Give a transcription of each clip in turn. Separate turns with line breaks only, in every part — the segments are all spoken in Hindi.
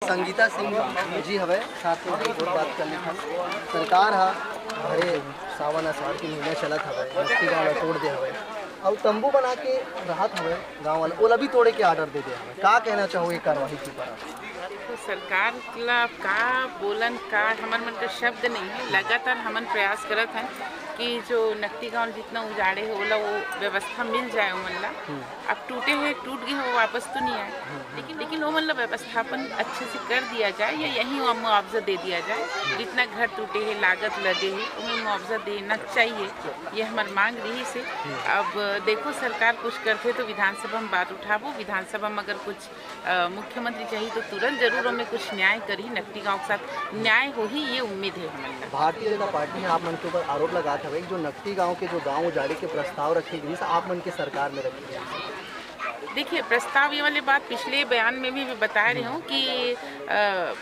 संगीता सिंह जी हवे साथ में एक और बात करनी था। सरकार हा भरे सावन आषाढ़ के महीने चलत हवे, नक्की गाँव ला तोड़ दे हवे और तंबू बना के राहत हवे गाँव वाला ओला भी तोड़े के आर्डर दे दे हवे। का कहना चाहो ये कार्रवाई के ऊपर?
तो सरकार ला का बोलन का हमार मन का शब्द नहीं है। लगातार हमन प्रयास करत हैं कि जो नकटी गाँव जितना उजाड़े है ओला वो व्यवस्था मिल जाए उमन ला। अब टूटे हैं टूट गए वो वापस तो नहीं आए, लेकिन वो मतलब व्यवस्थापन अच्छे से कर दिया जाए या यहीं मुआवजा दे दिया जाए। जितना घर टूटे है लागत लगे है उन्हें मुआवजा देना चाहिए, ये हमारी मांग रही से। अब देखो सरकार कुछ करते तो विधानसभा में बात उठाबो, विधानसभा में अगर कुछ मुख्यमंत्री चाहिए तो तुरंत जरूर हमें कुछ न्याय करी। नकटी गाँव के साथ न्याय हो ही ये उम्मीद है हमारे।
भारतीय जनता पार्टी ने आप मन के ऊपर आरोप लगाता है जो नकटी गाँव के जो गाँव उजाड़े के प्रस्ताव रखे गए आप मन के सरकार में रखे गए।
देखिए प्रस्ताव ये वाली बात पिछले बयान में भी बता रही हूँ कि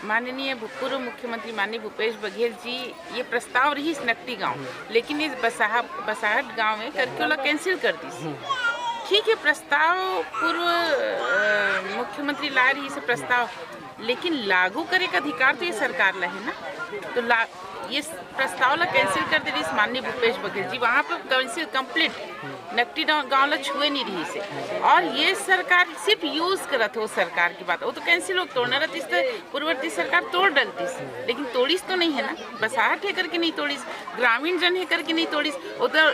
माननीय पूर्व मुख्यमंत्री माननीय भूपेश बघेल जी ये प्रस्ताव रही इस नकटी गांव, लेकिन इस बसाहट गांव में करके वाला कैंसिल कर दी। ठीक है प्रस्ताव पूर्व मुख्यमंत्री ला रही से प्रस्ताव, लेकिन लागू करे का अधिकार तो ये सरकार ला है ना। तो ये प्रस्ताव ला कैंसिल कर दे रही माननीय भूपेश बघेल जी, वहाँ पर कैंसिल कंप्लीट नकटी गाँव ला छुए नहीं रही से। और ये सरकार सिर्फ यूज करत हो सरकार की बात, वो तो कैंसिल हो तोड़ना रहती तो पूर्ववर्ती सरकार तोड़ डलती, लेकिन तोड़ीस तो नहीं है ना। बसाहट है करके नहीं तोड़ीस, ग्रामीण जन है करके नहीं तोड़ीस, वो तो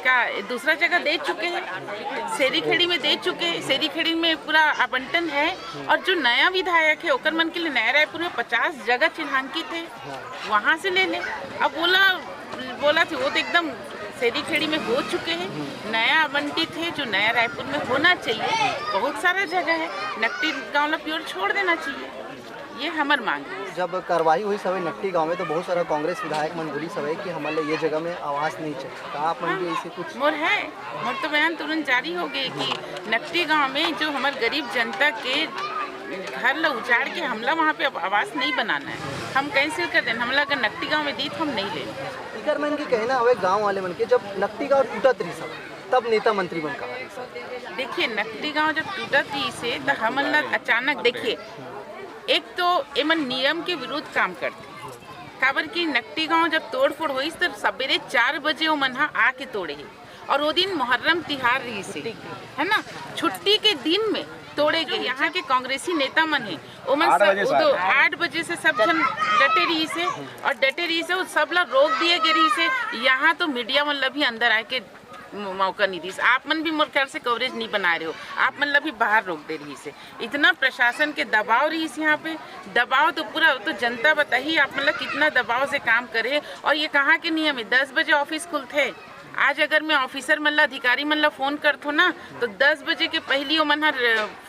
का दूसरा जगह दे चुके हैं, शेरी खेड़ी में दे चुके हैं। शेरी खेड़ी में पूरा आवंटन है। और जो नया विधायक है ओकर मन के लिए नया रायपुर में 50 जगह चिन्हांकित है, वहाँ से ले ले। अब बोला थे वो तो एकदम शेरी खेड़ी में हो चुके हैं, नया आवंटित है जो नया रायपुर में होना चाहिए। बहुत सारा जगह है, नकटी गाँव ला प्योर छोड़ देना चाहिए, ये हमार मांग है।
जब कार्रवाई हुई सवे नकटी गांव में तो बहुत सारा कांग्रेस विधायक मन बोली सवे कि हमारे ये जगह में आवास नहीं चाहिए। कहा आप मन भी ऐसे कुछ
मोर तो बयान तुरंत जारी हो गए कि नकटी गांव में जो हमारे गरीब जनता के घर ला उजाड़ के हमला वहाँ पे आवास नहीं बनाना है, हम कैंसिल कर दें। हमला अगर नकटी गाँव में दी तो हम नहीं लेंगे।
इधर मन के कहना हवे गाँव वाले मन के जब नकटी गाँव टूटत रही सब तब नेता मंत्री बन कहा।
देखिए नकटी गाँव जब टूटत रही से तो हमन ला अचानक देखिए एक तो एमन नियम के विरुद्ध काम करते काबर की नकटी गाँव जब तोड़ फोड़ हुई तो सवेरे 4 बजे वो मन आके तोड़े है। और वो दिन मुहर्रम तिहार रही से है ना, छुट्टी के दिन में तोड़े गए। यहाँ के कांग्रेसी नेता मन है वो मन 8 बजे से सब जन डटे रही से और डटे रही से सब ला रोक दिए गए रही से। यहाँ तो मीडिया मन ला भी अंदर आके मौका नहीं दी। आप मन भी मोर ख्याल से कवरेज नहीं बना रहे हो, आप मन ला भी बाहर रोक दे रही से। इतना प्रशासन के दबाव रही से यहाँ पे दबाव तो पूरा तो जनता बताइए आप मन ला कितना दबाव से काम करे। और ये कहाँ के नियम है 10 बजे ऑफिस खुलते। आज अगर मैं ऑफिसर मन ला अधिकारी मन ला फोन करथो ना तो 10 बजे के पहली वो मन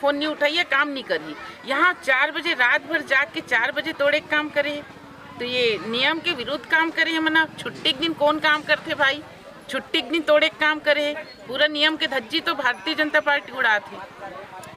फोन नहीं उठाइए, काम नहीं करी। यहाँ 4 बजे रात भर जाग के 4 बजे तोड़े काम करे, तो ये नियम के विरुद्ध काम करे। मना छुट्टी के दिन कौन काम करते भाई, छुट्टी के दिन तोड़े काम करे। पूरा नियम के धज्जी तो भारतीय जनता पार्टी उड़ाते।